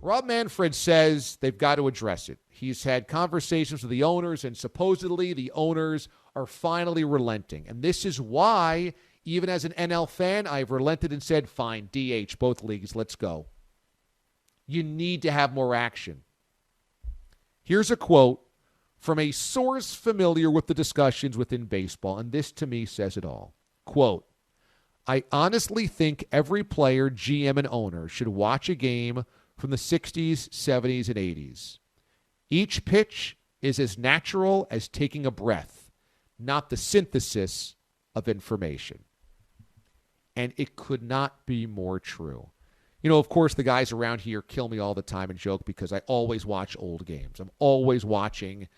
Rob Manfred says they've got to address it. He's had conversations with the owners, and supposedly the owners are finally relenting. And this is why, even as an NL fan, I've relented and said, fine, DH, both leagues, let's go. You need to have more action. Here's a quote from a source familiar with the discussions within baseball, and this to me says it all. Quote, I honestly think every player, GM, and owner should watch a game from the 60s, 70s, and 80s. Each pitch is as natural as taking a breath, not the synthesis of information. And it could not be more true. You know, of course, the guys around here kill me all the time and joke because I always watch old games. I'm always watching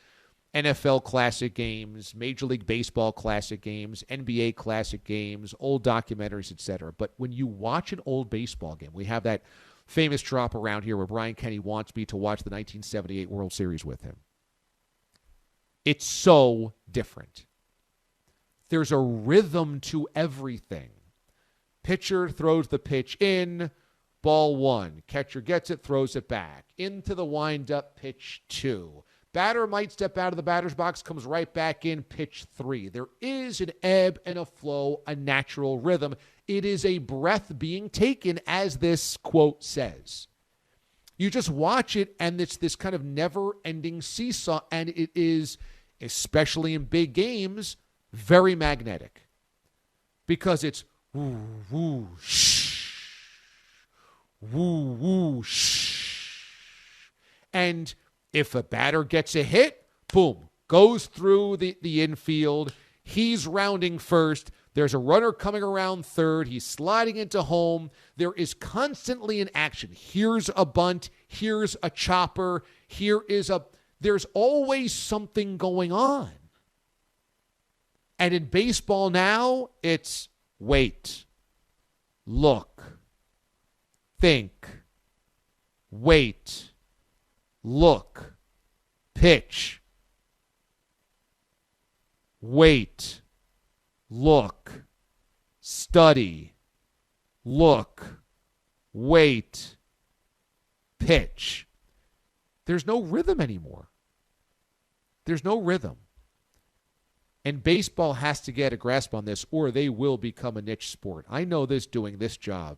NFL classic games, Major League Baseball classic games, NBA classic games, old documentaries, etc. But when you watch an old baseball game, we have that famous drop around here where Brian Kenny wants me to watch the 1978 World Series with him. It's so different. There's a rhythm to everything. Pitcher throws the pitch in, ball one. Catcher gets it, throws it back. Into the windup, pitch two. Batter might step out of the batter's box, comes right back in, pitch three. There is an ebb and a flow, a natural rhythm. It is a breath being taken, as this quote says. You just watch it, and it's this kind of never-ending seesaw, and it is, especially in big games, very magnetic. Because it's woo, woo, shh, woo, woo, shh. And if a batter gets a hit, boom, goes through the infield. He's rounding first. There's a runner coming around third. He's sliding into home. There is constantly an action. Here's a bunt. Here's a chopper. There's always something going on. And in baseball now, it's wait, look, think, wait, look, pitch, wait, look, study, look, wait, pitch. There's no rhythm anymore. There's no rhythm. And baseball has to get a grasp on this, or they will become a niche sport. I know this doing this job.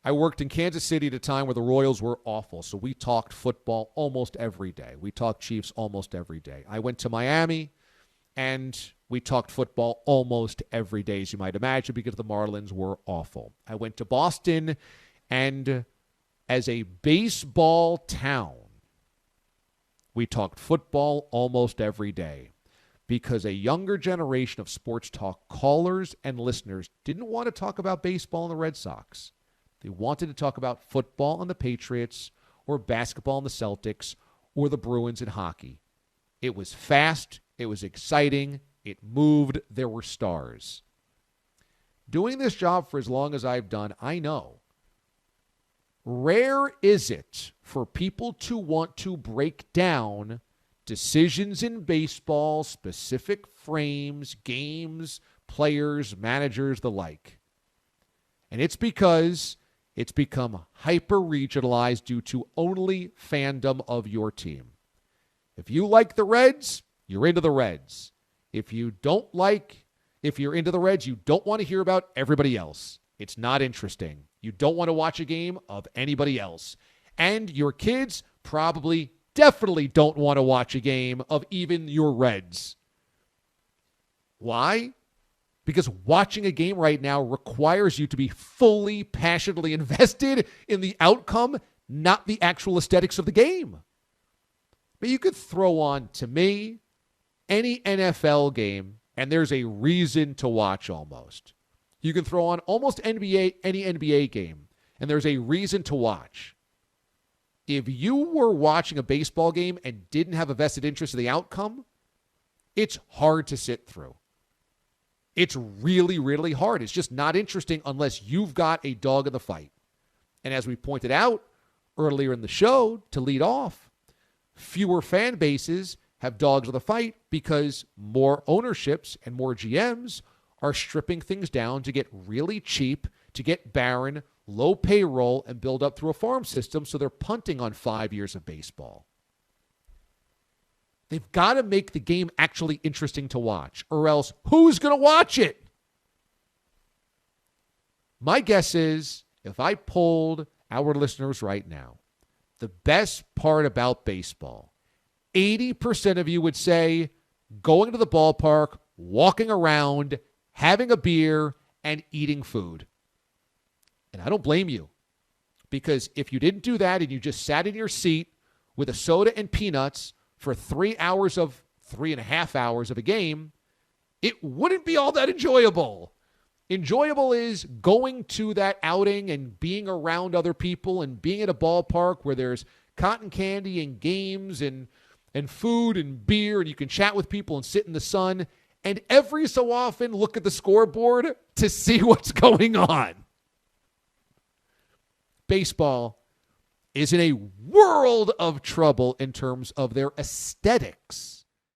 I worked in Kansas City at a time where the Royals were awful, so we talked football almost every day. We talked Chiefs almost every day. I went to Miami, and we talked football almost every day, as you might imagine, because the Marlins were awful. I went to Boston, and as a baseball town, we talked football almost every day, because a younger generation of sports talk callers and listeners didn't want to talk about baseball and the Red Sox. They wanted to talk about football and the Patriots, or basketball and the Celtics, or the Bruins and hockey. It was fast. It was exciting. It moved. There were stars. Doing this job for as long as I've done, I know. Rare is it for people to want to break down decisions in baseball, specific frames, games, players, managers, the like. And it's because it's become hyper-regionalized due to only fandom of your team. If you like the Reds, you're into the Reds. If you're into the Reds, you don't want to hear about everybody else. It's not interesting. You don't want to watch a game of anybody else. And your kids definitely don't want to watch a game of even your Reds. Why? Because watching a game right now requires you to be fully, passionately invested in the outcome, not the actual aesthetics of the game. But you could throw on, to me, any NFL game, and there's a reason to watch almost. You can throw on almost any NBA game, and there's a reason to watch. If you were watching a baseball game and didn't have a vested interest in the outcome, it's hard to sit through. It's really, really hard. It's just not interesting unless you've got a dog in the fight. And as we pointed out earlier in the show, to lead off, fewer fan bases have dogs in the fight because more ownerships and more GMs are stripping things down to get really cheap, to get barren, low payroll, and build up through a farm system, so they're punting on 5 years of baseball. They've got to make the game actually interesting to watch, or else who's going to watch it? My guess is, if I polled our listeners right now, the best part about baseball, 80% of you would say going to the ballpark, walking around, having a beer, and eating food. And I don't blame you, because if you didn't do that and you just sat in your seat with a soda and peanuts for 3.5 hours of a game, it wouldn't be all that enjoyable. Enjoyable is going to that outing and being around other people and being at a ballpark where there's cotton candy and games and food and beer, and you can chat with people and sit in the sun, and every so often look at the scoreboard to see what's going on. Baseball is in a world of trouble in terms of their aesthetics.